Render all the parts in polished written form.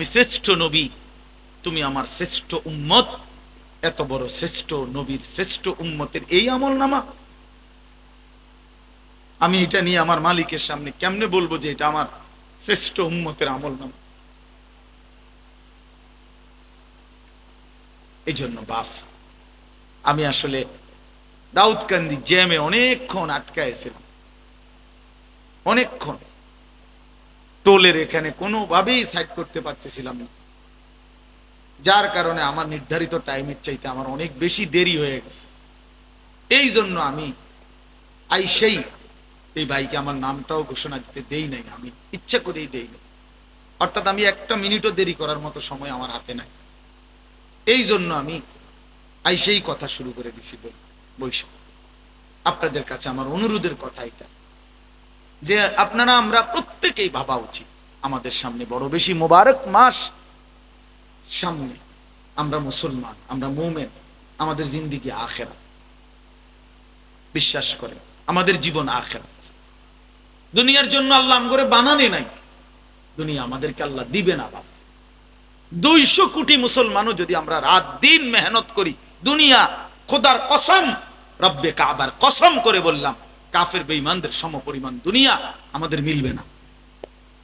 আমি শ্রেষ্ঠ নবী, তুমি আমার শ্রেষ্ঠ উম্মত। এত বড় শ্রেষ্ঠ নবীর শ্রেষ্ঠ উম্মতের এই আমলনামা, আমি এটা নিয়ে আমার মালিকের সামনে কেমনে বলবো যে এটা আমার শ্রেষ্ঠ উম্মতের আমলনামা? এই জন্য বাপ, আমি আসলে দাউদকান্দি জ্যামে অনেকক্ষণ আটকায়ছিলাম, অনেকক্ষণ টোলের এখানে কোনোভাবেই সাইড করতে পারতেছিলাম না, যার কারণে আমার নির্ধারিত টাইমের চাইতে আমার অনেক বেশি দেরি হয়ে গেছে। এই জন্য আমি আইসেই এই ভাইকে আমার নামটাও ঘোষণা দিতে দেই নাই, আমি ইচ্ছা করেই দেই নাই, অর্থাৎ আমি একটা মিনিটও দেরি করার মতো সময় আমার হাতে নাই। এই জন্য আমি আইসেই কথা শুরু করে দিছি বৈশাখ। আপনাদের কাছে আমার অনুরোধের কথা এটা যে আপনারা আমরা প্রত্যেকেই ভাবা উচিত, আমাদের সামনে বড় বেশি মোবারক মাস সামনে, আমরা মুসলমান, আমরা মুমিন, আমাদের জিন্দেগি আখিরাত, বিশ্বাস করে আমাদের জীবন আখিরাত। দুনিয়ার জন্য আল্লাহ আমগরে বানানে নাই, দুনিয়া আমাদেরকে আল্লাহ দিবে না বাবা। 200 কোটি মুসলমানও যদি আমরা রাত দিন মেহনত করি, দুনিয়া খোদার কসম, রব্বে কাবার কসম করে বললাম, কাফের বেঈমানদের সমপরিমাণ দুনিয়া আমাদের মিলবে না।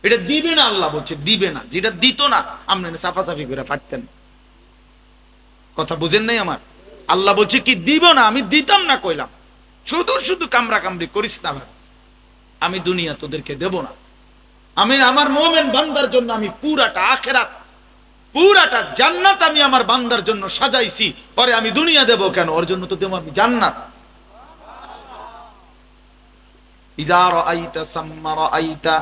এটা দিবে না, আল্লাহ বলছে দিবে না। যেটা দিত না আমরা সাফাসাফি করে ফাটতেন। কথা বুঝেন নাই আমার? আল্লাহ বলছে কি দিব না, আমি দিতাম না কইলাম, শুধু শুধু কামরা কামড়ি করিস না ভাই, আমি দুনিয়া তোদেরকে দেব না। আমি আমার মুমিন বান্দার জন্য আমি পুরাটা আখিরাত, পুরাটা জান্নাত আমি আমার বান্দার জন্য সাজাইছি, পরে আমি দুনিয়া দেব কেন? ওর জন্য তো দেব আমি জান্নাত। ইযা রাআইতা সাম্মা রাআইতা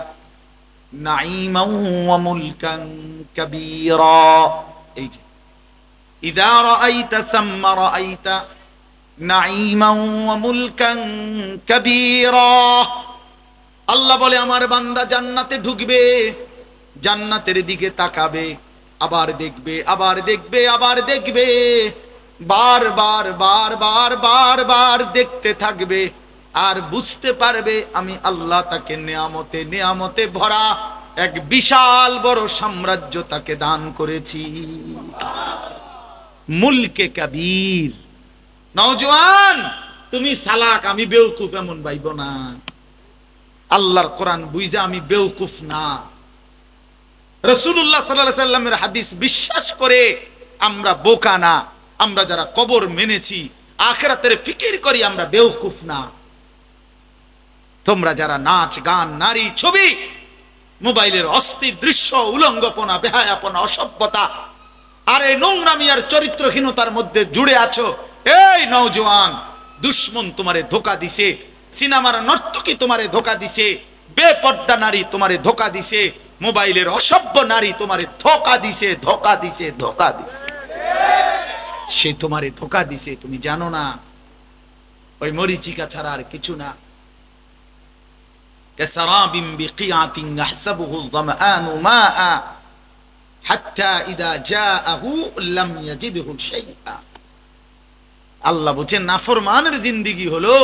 নাঈমান ওয়া মুলকান কাবীরা। এই যে ইযা রাআইতা সাম্মা রাআইতা নাঈমান ওয়া মুলকান কাবীরা, আল্লাহ বলে আমার বান্দা জান্নাতে ঢুকবে, জান্নাতের দিকে তাকাবে, আবার দেখবে, আবার দেখবে, আবার দেখবে, বারবার বারবার বারবার দেখতে থাকবে, আর বুঝতে পারবে আমি আল্লাহ তাকে নেয়ামতে নেয়ামতে ভরা এক বিশাল বড় সাম্রাজ্য তাকে দান করেছি। মুলকে কাবীর। নওজোয়ান তুমি সালাক, আমি বেওকুফ এমন ভাইব না। আল্লাহর কোরআন বুঝা আমি বেওকুফ না। রাসূলুল্লাহ সাল্লাল্লাহু আলাইহি সাল্লামের হাদিস বিশ্বাস করে আমরা বোকা না। আমরা যারা কবর মেনেছি, আখিরাতের ফিকির করি, আমরা বেওকুফ না। তোমরা যারা নাচ গান নারী ছবি, মোবাইলের অস্থির দৃশ্য, উলঙ্গপনা, বেহায়াপনা, অসভ্যতা আর এই নোংরামি আর চরিত্রহীনতার মধ্যে জুড়ে আছো, এই নওজোয়ান, দুশ্মন তোমারে ধোকা দিছে, সিনেমার নর্তকী তোমারে ধোকা দিছে, বেপর্দা নারী তোমারে ধোকা দিছে, মোবাইলের অসভ্য নারী তোমারে ধোকা দিছে, ধোকা দিছে, ধোকা দিছে। সে তোমারে ধোকা দিছে, তুমি জানো না। ওই মরিচিকা ছাড়া আর কিছু না। কাসারাবিন বিকিআতিন ইয়াহসাবুহু যামআনু মাআ হাত্তা ইযা জাআহু লাম ইয়াজিদহু শাইআ। আল্লাহ বলেন নাফরমানের জিন্দেগি হলো,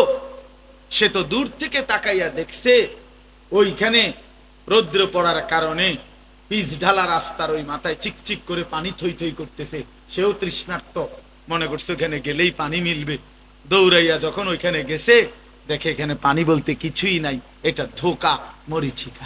সে তো দূর থেকে তাকাইয়া দেখছে ওইখানে রৌদ্র পড়ার কারণে পিচ ঢালা রাস্তার ওই মাথায় চিকচিক করে পানি থই থই করতেছে, সেও তৃষ্ণার্ত, মনে করছে ওখানে গেলেই পানি মিলবে। দৌড়াইয়া যখন ওইখানে গেছে, দেখে এখানে পানি বলতে কিছুই নাই, এটা ধোঁকা, মরিচিকা।